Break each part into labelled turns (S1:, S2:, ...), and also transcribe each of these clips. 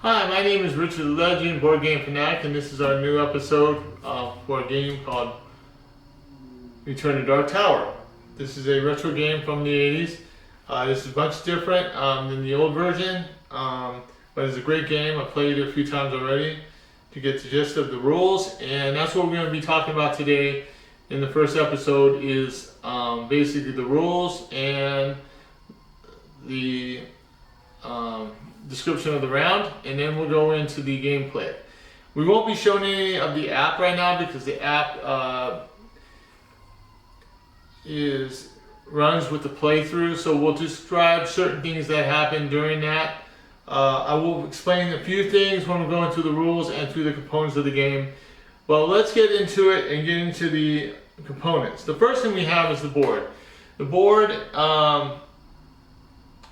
S1: Hi, my name is Richard the Legend, Board Game Fanatic, and this is our new episode for a game called Return to Dark Tower. This is a retro game from the 80s. This is much different than the old version, but it's a great game. I've played it a few times already to get the gist of the rules, and that's what we're going to be talking about today in the first episode is basically the rules and the description of the round, and then we'll go into the gameplay. We won't be showing any of the app right now because the app runs with the playthrough, so we'll describe certain things that happen during that. I will explain a few things when we're going through the rules and through the components of the game. Well, let's get into it and get into the components. The first thing we have is the board. The board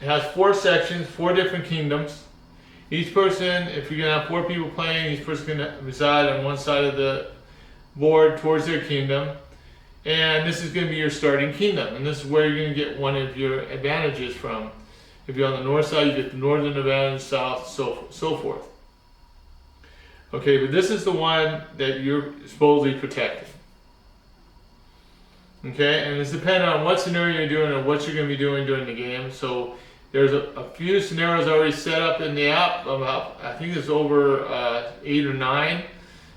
S1: it has 4 sections, 4 different kingdoms. Each person, if you're going to have 4 people playing, each person's going to reside on one side of the board towards their kingdom. And this is going to be your starting kingdom. And this is where you're going to get one of your advantages from. If you're on the north side, you get the northern advantage, south, so forth. Okay, but this is the one that you're supposedly protecting. Okay, and it's dependent on what scenario you're doing or what you're going to be doing during the game. So there's a few scenarios already set up in the app. About I think there's over 8 or 9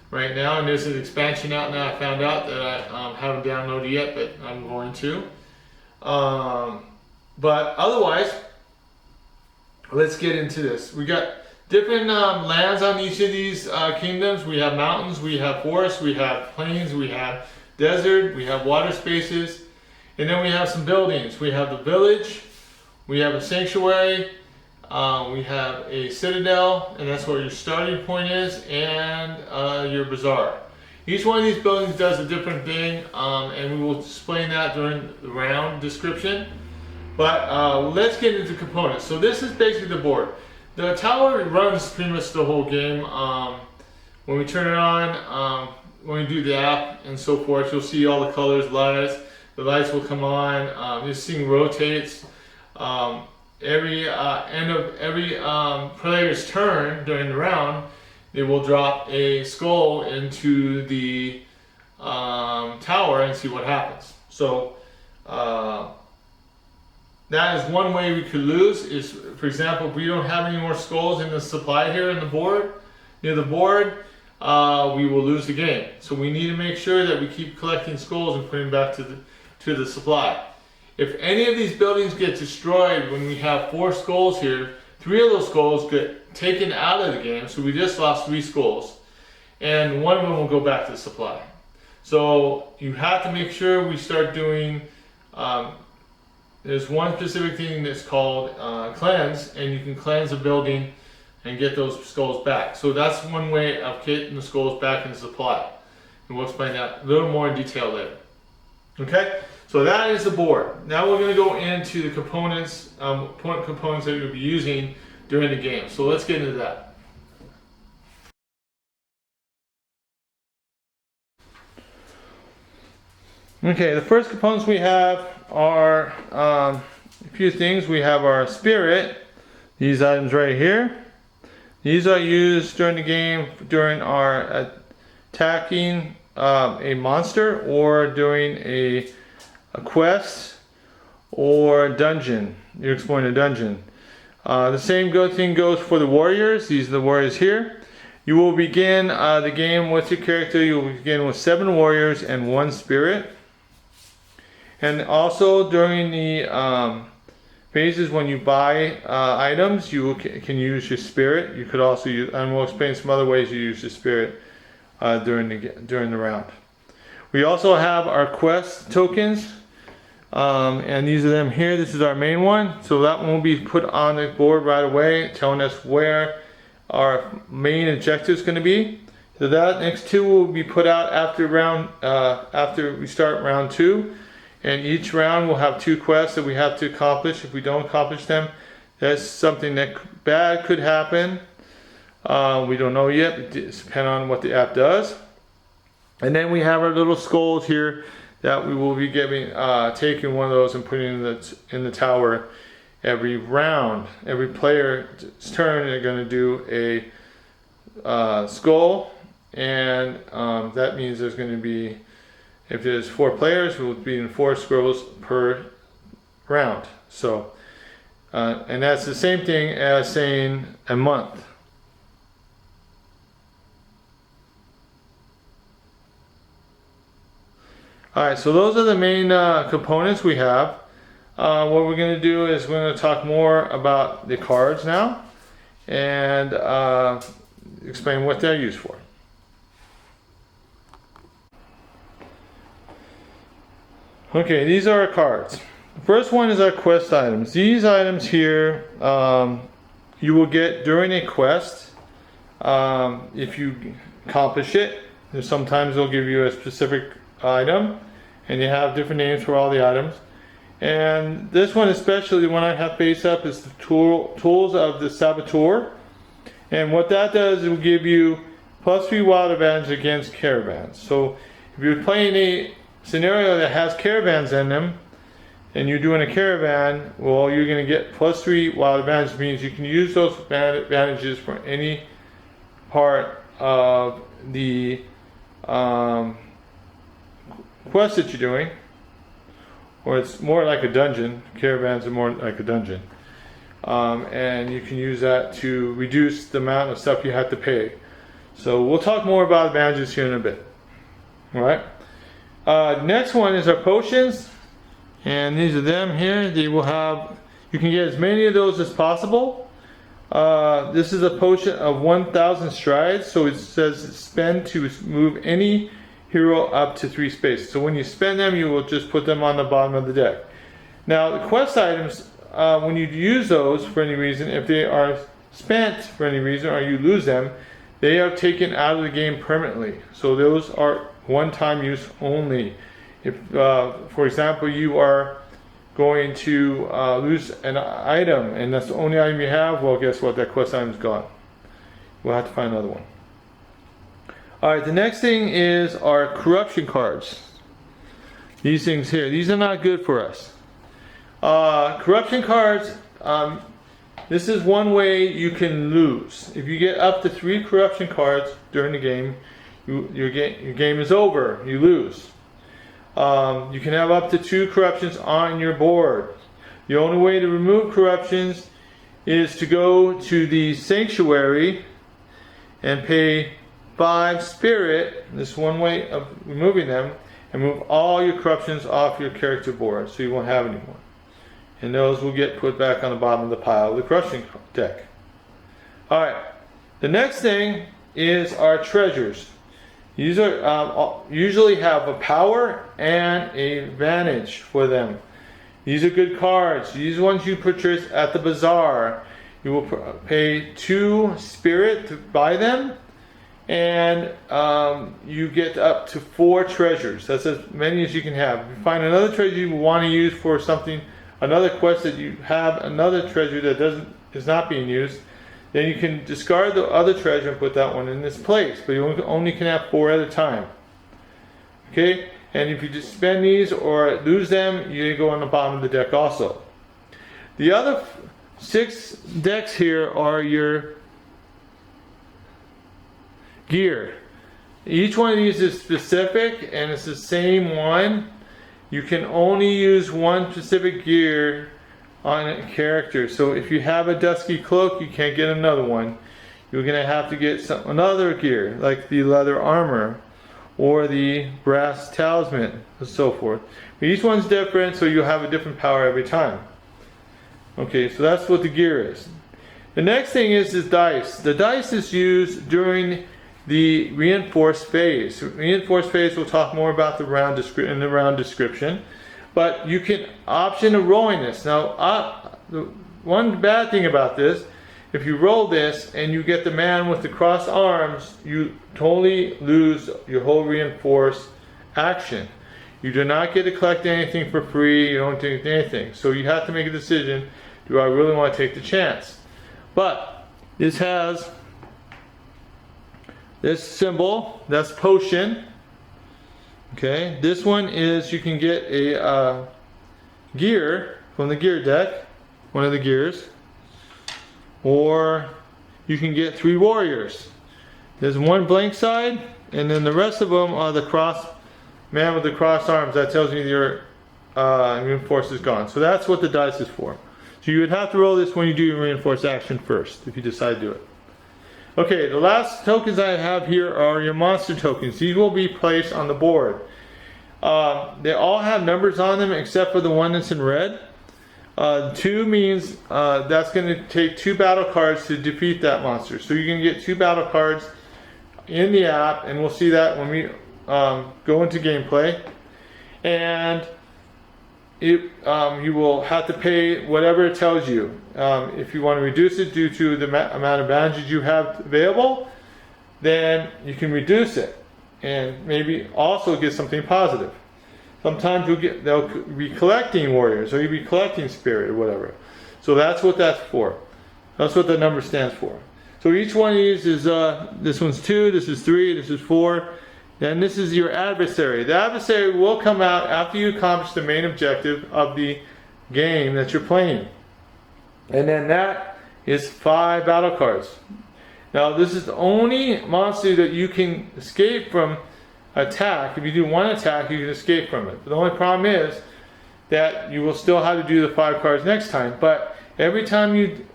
S1: right now, and there's an expansion out now. I found out that I haven't downloaded yet, but I'm going to. But otherwise, let's get into this. We got different lands on each of these kingdoms. We have mountains, we have forests, we have plains, we have desert, we have water spaces, and then we have some buildings. We have the village, we have a sanctuary, we have a citadel, and that's where your starting point is, and your bazaar. Each one of these buildings does a different thing, and we will explain that during the round description. But let's get into components. So this is basically the board. The tower runs pretty much the whole game. When we turn it on, when we do the app and so forth, you'll see all the colors, lights. The lights will come on. This thing rotates. Every end of every player's turn during the round, they will drop a skull into the tower and see what happens. So that is one way we could lose. Is, for example, if we don't have any more skulls in the supply here in the board, near the board, we will lose the game. So we need to make sure that we keep collecting skulls and putting them back to the supply. If any of these buildings get destroyed when we have 4 skulls here, 3 of those skulls get taken out of the game, so we just lost 3 skulls, and one of them will go back to the supply. So you have to make sure we start doing, there's one specific thing that's called cleanse, and you can cleanse a building and get those skulls back. So that's one way of getting the skulls back in the supply. And we'll explain that a little more in detail later. Okay? So that is the board. Now we're going to go into the components, components that you'll be using during the game. So let's get into that. Okay, the first components we have are a few things. We have our spirit, these items right here. These are used during the game during our attacking a monster or during a quest or dungeon. You're exploring a dungeon. The same thing goes for the warriors. These are the warriors here. You will begin the game with your character. You will begin with 7 warriors and 1 spirit. And also during the phases when you buy items, you can use your spirit. You could also use, and we'll explain some other ways you use your spirit during the round. We also have our quest tokens, and these are them here. This is our main one, so that one will be put on the board right away, telling us where our main objective is going to be. So that next 2 will be put out after we start round 2. And each round will have 2 quests that we have to accomplish. If we don't accomplish them, that's something that bad could happen. We don't know yet. It depends on what the app does. And then we have our little skulls here that we will be taking one of those and putting in the tower every round. Every player's turn, they're going to do a skull, and that means there's going to be, if there's 4 players, it will be in 4 scrolls per round. So, and that's the same thing as saying a month. Alright, so those are the main components we have. What we're going to do is we're going to talk more about the cards now, and explain what they're used for. Okay, these are our cards. The first one is our quest items. These items here you will get during a quest if you accomplish it. Sometimes they'll give you a specific item, and you have different names for all the items. And this one, especially the one I have face up, is the tools of the Saboteur. And what that does, it will give you +3 wild advantage against caravans. So if you're playing a scenario that has caravans in them, and you're doing a caravan, well, you're going to get +3 wild advantage. It means you can use those advantages for any part of the quest that you're doing. Or it's more like a dungeon. Caravans are more like a dungeon. And you can use that to reduce the amount of stuff you have to pay. So we'll talk more about advantages here in a bit. Alright. Next one is our potions. And these are them here. They will have, you can get as many of those as possible. This is a potion of 1,000 strides. So it says spend to move any hero up to 3 spaces. So when you spend them, you will just put them on the bottom of the deck. Now the quest items, when you use those for any reason, if they are spent for any reason or you lose them, they are taken out of the game permanently. So those are one-time use only. If, for example, you are going to lose an item and that's the only item you have, well, guess what? That quest item is gone. We'll have to find another one. Alright, the next thing is our corruption cards. These things here, these are not good for us. Corruption cards, this is one way you can lose. If you get up to 3 corruption cards during the game, your game is over, you lose. You can have up to 2 corruptions on your board. The only way to remove corruptions is to go to the sanctuary and pay 5 spirit. This is one way of removing them, and move all your corruptions off your character board so you won't have any more. And those will get put back on the bottom of the pile of the corruption deck. Alright, the next thing is our treasures. These are usually have a power and a advantage for them. These are good cards. These ones you purchase at the bazaar. You will pay 2 spirit to buy them, and you get up to 4 treasures. That's as many as you can have. If you find another treasure you want to use for something, another quest that you have another treasure that is not being used, then you can discard the other treasure and put that one in its place. But you only can have 4 at a time. Okay? And if you just spend these or lose them, you go on the bottom of the deck also. The other 6 decks here are your gear. Each one of these is specific, and it's the same one. You can only use one specific gear on a character. So if you have a dusky cloak, you can't get another one. You're going to have to get another gear, like the leather armor or the brass talisman, and so forth. But each one's different, so you'll have a different power every time. Okay, so that's what the gear is. The next thing is dice. The dice is used during the reinforced phase. Reinforced phase, we'll talk more about in the round description. But you can option a rolling this. Now, the one bad thing about this, if you roll this and you get the man with the crossed arms, you totally lose your whole reinforced action. You do not get to collect anything for free. You don't do anything. So you have to make a decision. Do I really want to take the chance? But this has this symbol, that's potion. Okay, this one is you can get a gear from the gear deck, one of the gears, or you can get 3 warriors. There's one blank side, and then the rest of them are the man with the crossed arms. That tells you your reinforced is gone. So that's what the dice is for. So you would have to roll this when you do your reinforced action first, if you decide to do it. Okay, the last tokens I have here are your monster tokens. These will be placed on the board. They all have numbers on them except for the one that's in red. 2 means that's going to take 2 battle cards to defeat that monster. So you can get 2 battle cards in the app, and we'll see that when we go into gameplay. And you will have to pay whatever it tells you. If you want to reduce it due to the amount of advantages you have available, then you can reduce it and maybe also get something positive. Sometimes they'll be collecting warriors, or you'll be collecting spirit or whatever. So that's what that's for. That's what the number stands for. So each one of these is, this one's 2, this is 3, this is 4, and this is your adversary. The adversary will come out after you accomplish the main objective of the game that you're playing. And then that is 5 battle cards. Now this is the only monster that you can escape from attack. If you do one attack, you can escape from it. But the only problem is that you will still have to do the 5 cards next time. But every time you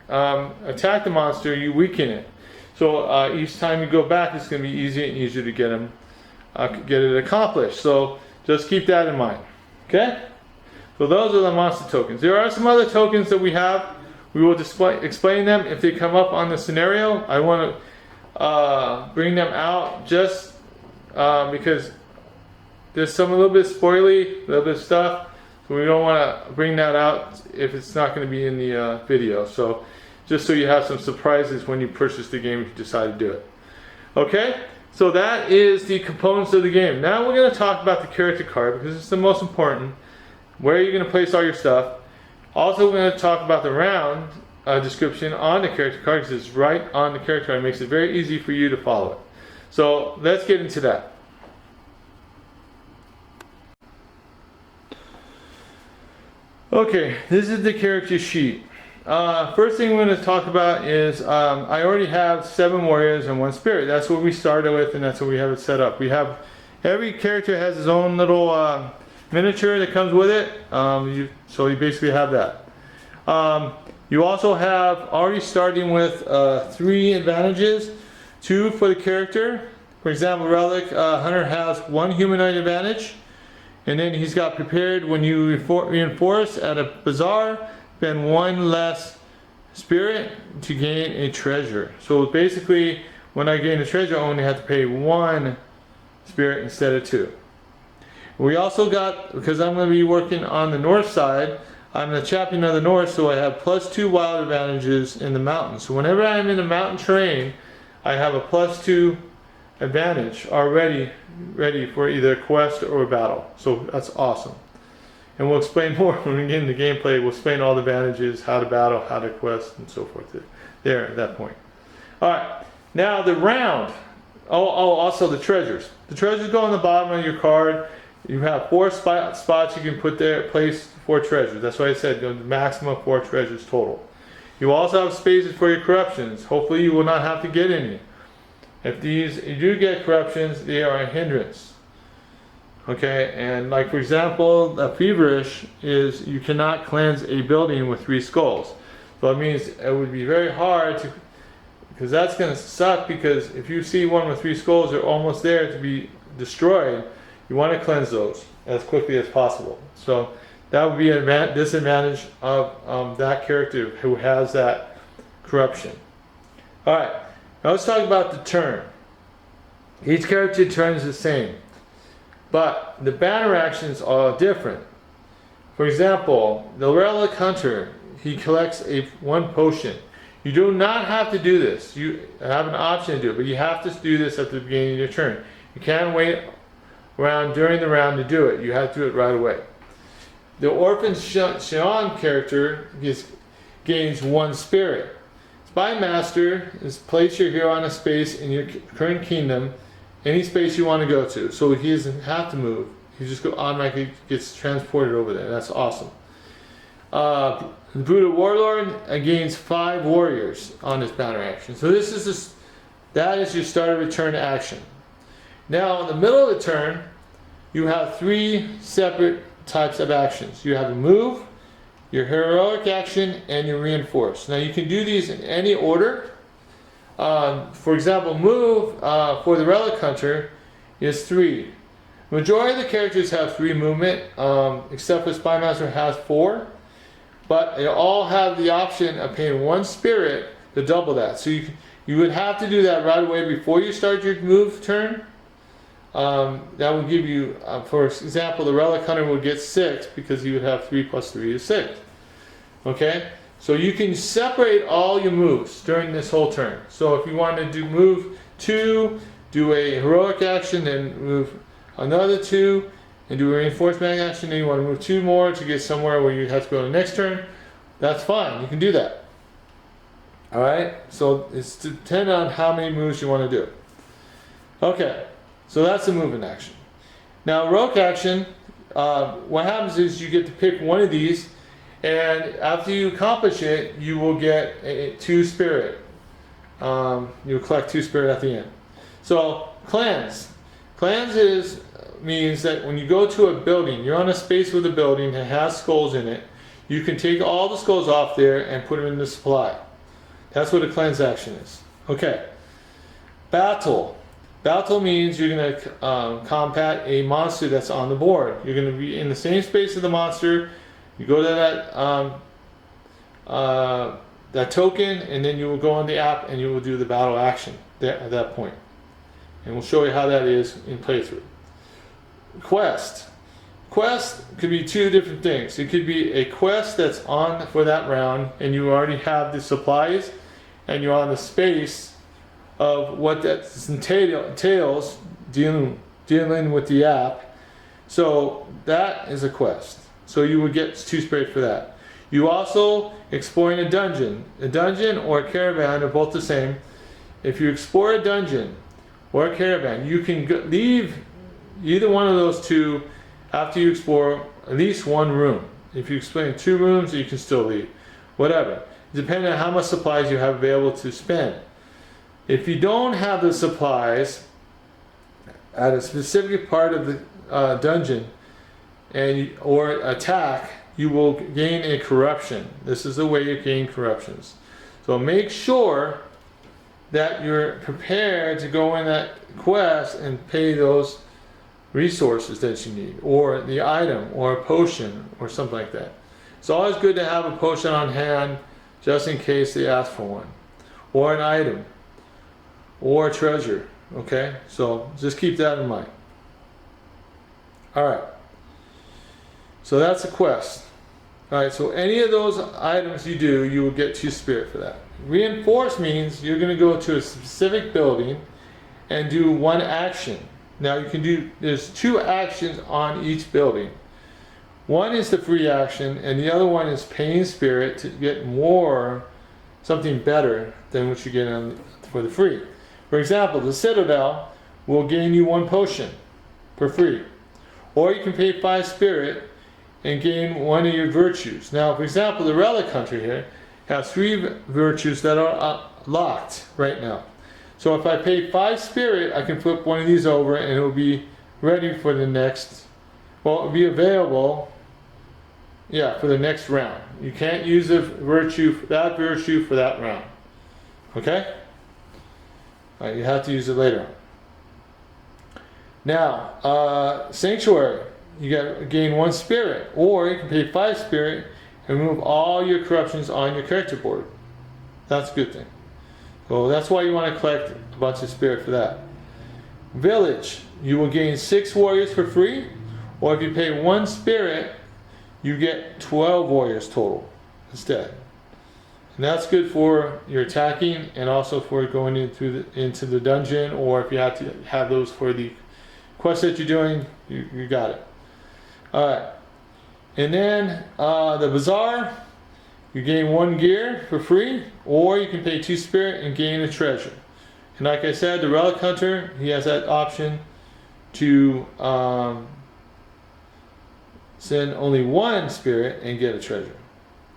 S1: attack the monster, you weaken it. So each time you go back, it's going to be easier and easier to get it accomplished. So just keep that in mind. Okay? So those are the monster tokens. There are some other tokens that we have. We will explain them if they come up on the scenario. I want to bring them out just because there's a little bit spoily, a little bit of stuff. So we don't want to bring that out if it's not going to be in the video. So just so you have some surprises when you purchase the game if you decide to do it. Okay? So that is the components of the game. Now we're going to talk about the character card because it's the most important. Where are you going to place all your stuff? Also, we're going to talk about the round description on the character card because it's right on the character card. It makes it very easy for you to follow it. So let's get into that. Okay, this is the character sheet. First thing we're going to talk about is I already have 7 warriors and 1 spirit. That's what we started with, and that's what we have it set up. We have every character has his own little miniature that comes with it. So you basically have that. You also have already starting with 3 advantages, 2 for the character. For example, Relic Hunter has 1 humanoid advantage, and then he's got prepared when you reinforce at a bazaar. Spend 1 less spirit to gain a treasure. So basically, when I gain a treasure, I only have to pay 1 spirit instead of 2. We also got, because I'm going to be working on the north side, I'm the champion of the north, so I have +2 wild advantages in the mountains. So whenever I'm in the mountain terrain, I have a +2 advantage already ready for either a quest or a battle. So that's awesome. And we'll explain more when we get into gameplay. We'll explain all the advantages, how to battle, how to quest, and so forth there at that point. Alright, now the round. Also the treasures. The treasures go on the bottom of your card. You have 4 spots you can put there, place 4 treasures. That's why I said the maximum 4 treasures total. You also have spaces for your corruptions. Hopefully you will not have to get any. If you do get corruptions, they are a hindrance. Okay, and like for example, a feverish is you cannot cleanse a building with 3 skulls. So it means it would be very hard to, because that's going to suck, because if you see one with 3 skulls, they're almost there to be destroyed. You want to cleanse those as quickly as possible. So that would be a disadvantage of that character who has that corruption. Alright, now let's talk about the turn. Each character turn is the same, but the banner actions are different. For example, the Relic Hunter, he collects 1 potion. You do not have to do this. You have an option to do it, but you have to do this at the beginning of your turn. You can't wait around during the round to do it. You have to do it right away. The Orphan Xian character gains 1 spirit. Spy Master is place your hero on a space in your current kingdom, any space you want to go to. So he doesn't have to move. He just automatically gets transported over there. That's awesome. The Buddha Warlord gains 5 warriors on this banner action. So that is your start of a turn action. Now in the middle of the turn, you have 3 separate types of actions. You have a move, your heroic action, and your reinforce. Now you can do these in any order. For example, move for the Relic Hunter is 3. Majority of the characters have 3 movement, except for Spy Master has 4. But they all have the option of paying 1 spirit to double that. So you would have to do that right away before you start your move turn. That would give you, for example, the Relic Hunter would get 6 because you would have 3 plus 3 is 6. Okay? So you can separate all your moves during this whole turn. So if you want to do move 2, do a heroic action, then move another 2, and do a reinforcement action, then you want to move 2 more to get somewhere where you have to go to the next turn, that's fine. You can do that. Alright? So it's dependent on how many moves you want to do. Okay. So that's the movement action. Now, rogue action, what happens is you get to pick one of these, and after you accomplish it, you will get 2 spirit. You'll collect 2 spirit at the end. So, cleanse. Cleanse means that when you go to a building, you're on a space with a building that has skulls in it, you can take all the skulls off there and put them in the supply. That's what a cleanse action is. Okay. Battle. Battle means you're going to combat a monster that's on the board. You're going to be in the same space as the monster. You go to that token, and then you will go on the app and you will do the battle action at that point. And we'll show you how that is in playthrough. Quest. Quest could be 2 different things. It could be a quest that's on for that round, and you already have the supplies, and you're on the space of what that entails, dealing with the app. So that is a quest. So you would get 2 spirit for that. You also exploring a dungeon. A dungeon or a caravan are both the same. If you explore a dungeon or a caravan, you can leave either one of those 2 after you explore at least 1 room. If you explore 2 rooms, you can still leave. Whatever. Depending on how much supplies you have available to spend. If you don't have the supplies at a specific part of the dungeon or attack, you will gain a corruption. This is the way you gain corruptions. So make sure that you're prepared to go in that quest and pay those resources that you need, or the item, or a potion, or something like that. It's always good to have a potion on hand just in case they ask for one, or an item, or a treasure. Okay, so just keep that in mind. Alright, so that's a quest. Alright, so any of those items you do, you will get 2 spirit for that. Reinforce means you're going to go to a specific building and do 1 action. Now you can do, there's 2 actions on each building. One is the free action, and the other one is paying spirit to get more, something better than what you get for the free. For example, the Citadel will gain you 1 potion for free. Or you can pay 5 spirit and gain 1 of your virtues. Now, for example, the Relic Hunter here has 3 virtues that are locked right now. So if I pay 5 spirit, I can flip one of these over and it will be ready for the next, well, it will be available, for the next round. You can't use that virtue for that round. Okay? All right, you have to use it later. Now, Sanctuary, you gain 1 spirit, or you can pay 5 spirit and remove all your corruptions on your character board. That's a good thing. So that's why you want to collect a bunch of spirit for that. Village, you will gain 6 warriors for free, or if you pay 1 spirit, you get 12 warriors total instead. And that's good for your attacking and also for going into the dungeon, or if you have to have those for the quest that you're doing, you got it. Alright. And then the Bazaar, you gain 1 gear for free, or you can pay 2 spirit and gain a treasure. And like I said, the Relic Hunter, he has that option to send only 1 spirit and get a treasure.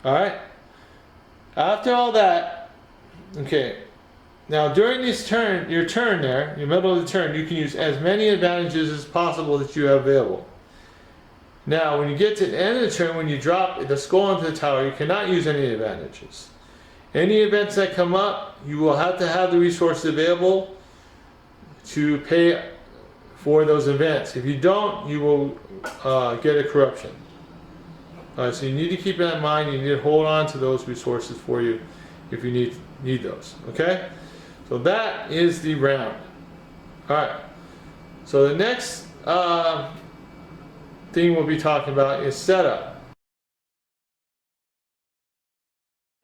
S1: Alright? After all that, okay. Now during this turn, your turn there, your middle of the turn, you can use as many advantages as possible that you have available. Now when you get to the end of the turn, when you drop the skull into the tower, you cannot use any advantages. Any events that come up, you will have to have the resources available to pay for those events. If you don't, you will get a corruption. Alright, so you need to keep that in mind. You need to hold on to those resources for you if you need those. Okay? So that is the round. Alright. So the next thing we'll be talking about is setup.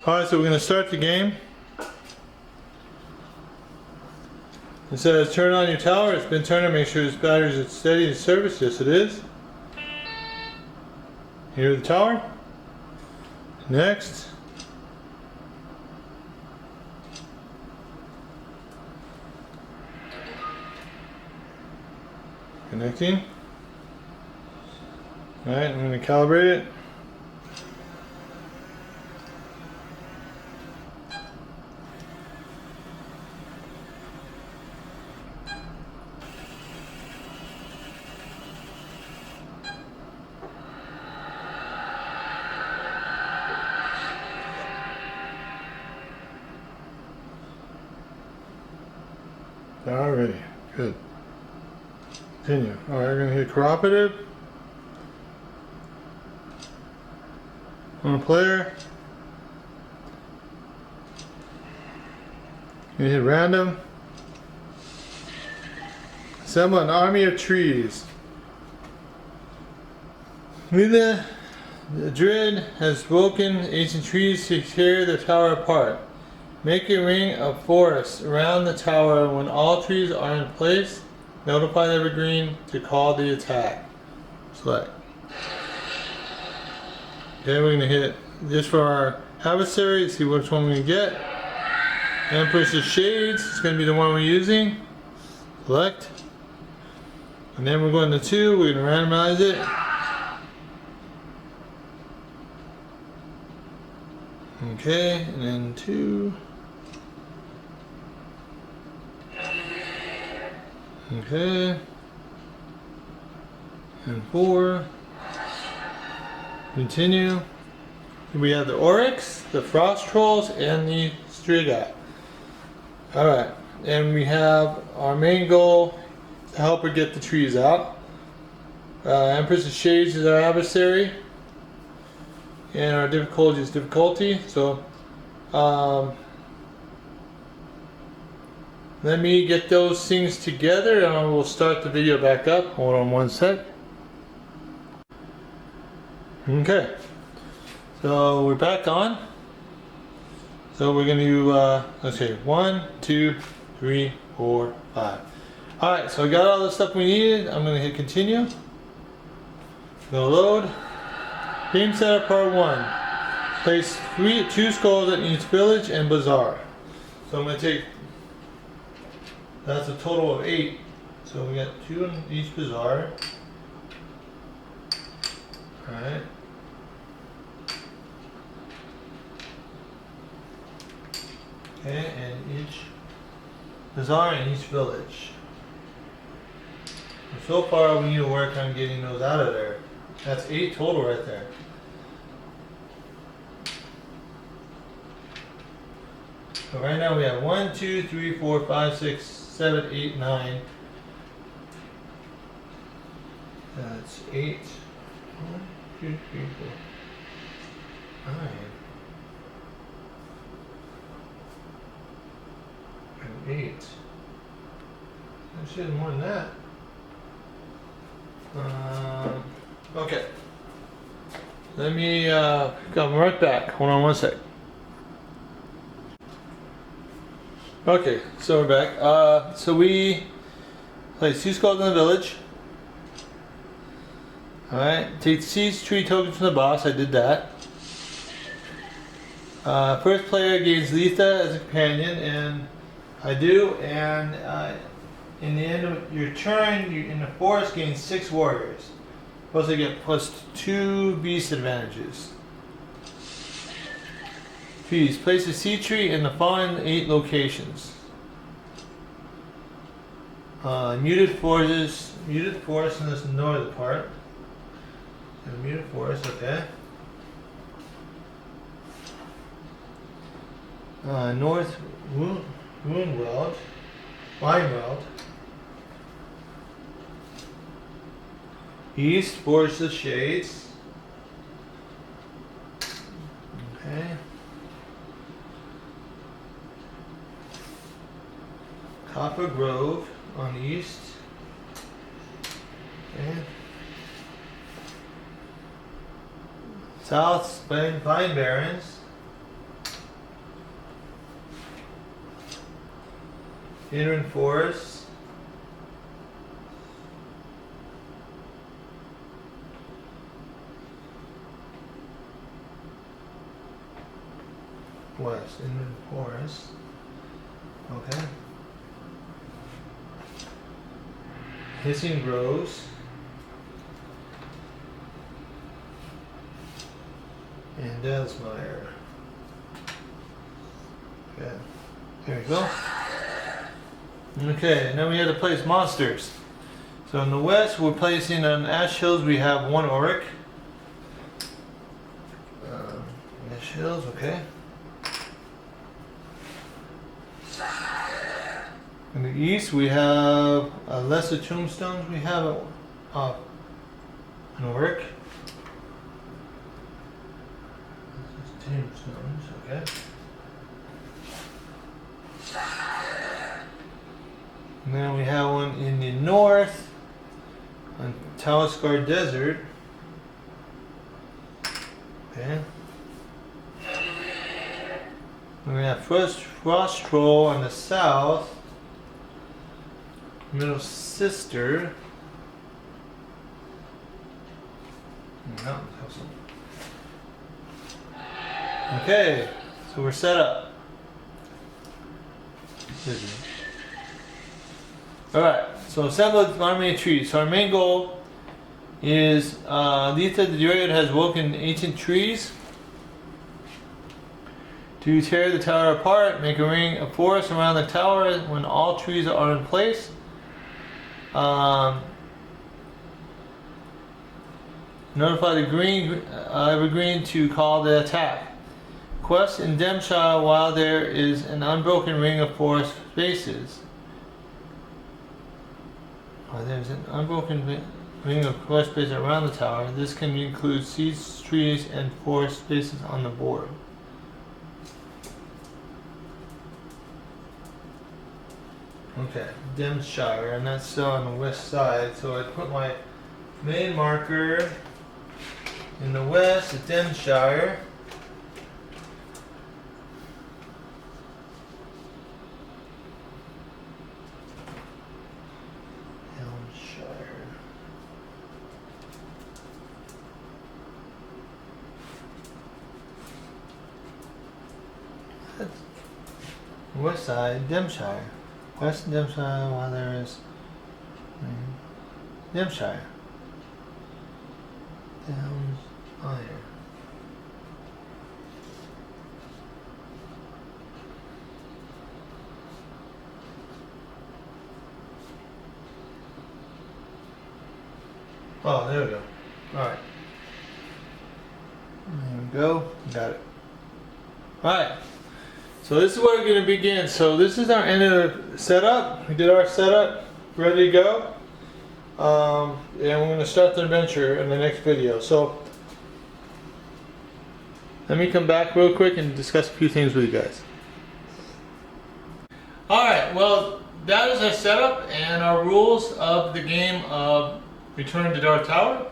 S1: Alright, so we're going to start the game. It says turn on your tower. It's been turned on. Make sure this battery is steady in service. Yes, it is. Here's the tower. Next. Connecting. Alright, I'm going to calibrate it. Alrighty, good. Continue. Alright, we're going to hit cooperative. On a player. You hit random. Assemble an army of trees. The druid has broken ancient trees to tear the tower apart. Make a ring of forest around the tower. When all trees are in place, notify the evergreen to call the attack. Select. Okay, we're going to hit this for our adversary, see which one we get. Empress's Shades is going to be the one we're using. Select. And then we're going to 2, we're going to randomize it. Okay, and then 2. Okay. And 4. Continue. We have the Oryx, the Frost Trolls, and the Striga. Alright, and we have our main goal to help her get the trees out. Empress of Shades is our adversary. And our difficulty is difficulty. So, let me get those things together and we'll start the video back up. Hold on one sec. Okay, so we're back on. So we're going to do, let's see, 1, 2, 3, 4, 5. Alright, so I got all the stuff we needed. I'm going to hit continue. Going to load. Game setup part 1. Place 2 skulls at each village and bazaar. So I'm going to take, that's a total of 8. So we got 2 in each bazaar. Alright. Okay, and each bazaar in each village. And so far we need to work on getting those out of there. That's 8 total right there. So right now we have 1, 2, 3, 4, 5, 6, 7, 8, 9. That's 8. 1, 2, 3, 4, 9. And 8. Actually, more than that. Okay. Let me come right back. Hold on one sec. Okay, so we're back. So we place 2 skulls in the village. Alright, take the seeds tree token from the boss. I did that. First player gains Letha as a companion, and I do. And in the end of your turn, you in the forest gain 6 warriors. Plus I get plus 2 beast advantages. Trees. Place a seed tree in the following 8 locations. Muted forest in this northern part. Muted forest, okay. North Woundweld, Vineweld. East Forest of Shades. Okay. Copper Grove on the east. Okay. South Pine Barrens. Inland Forest. West Inland Forest. Okay. Hissing Groves. And Delsmeyer. Okay. There we go. Okay, now we have to place monsters. So in the west, we're placing on Ash Hills, we have 1 Auric. Ash Hills, okay. In the east, we have lesser tombstones. We have an Auric. Tombstones, okay. And then we have one in the north on Talisker Desert. Okay. And we have Frost Troll on the south. Middle Sister. No, okay, so we're set up. Alright, so assemble the army of trees. So our main goal is Letha the Druid has woken ancient trees to tear the tower apart, make a ring of forest around the tower when all trees are in place. Notify the Evergreen to call the attack. Quest in Demshire while there is an unbroken ring of forest spaces. There's an unbroken ring of forest spaces around the tower. This can include seeds, trees, and forest spaces on the board. Okay, Demshire, and that's still on the west side. So I put my main marker in the west at Demshire. West side, Demshire. West Demshire, while there is Demshire. Demshire. Oh, there we go. Alright. There we go. Got it. Alright. So this is where we're going to begin. So this is our end of the setup. We did our setup, ready to go. And we're going to start the adventure in the next video. So let me come back real quick and discuss a few things with you guys. Alright, well that is our setup and our rules of the game of Return to Dark Tower.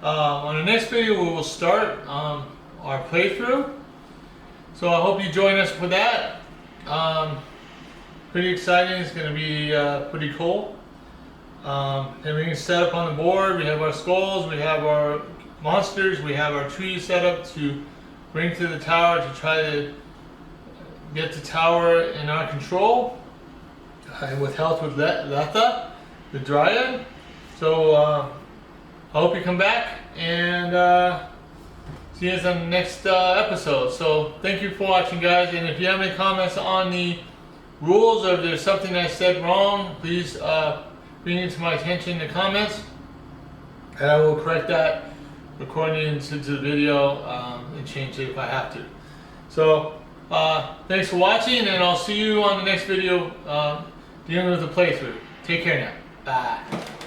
S1: On the next video we will start our playthrough. So I hope you join us for that. Pretty exciting. It's going to be pretty cool. Everything's set up on the board. We have our skulls, we have our monsters, we have our trees set up to bring to the tower to try to get the tower in our control. With help with Letha, the Dryad. So I hope you come back and see you guys on the next episode. So thank you for watching, guys. And if you have any comments on the rules, or if there's something I said wrong, please bring it to my attention in the comments, and I will correct that according into the video and change it if I have to. So thanks for watching, and I'll see you on the next video dealing with the playthrough. Take care now. Bye.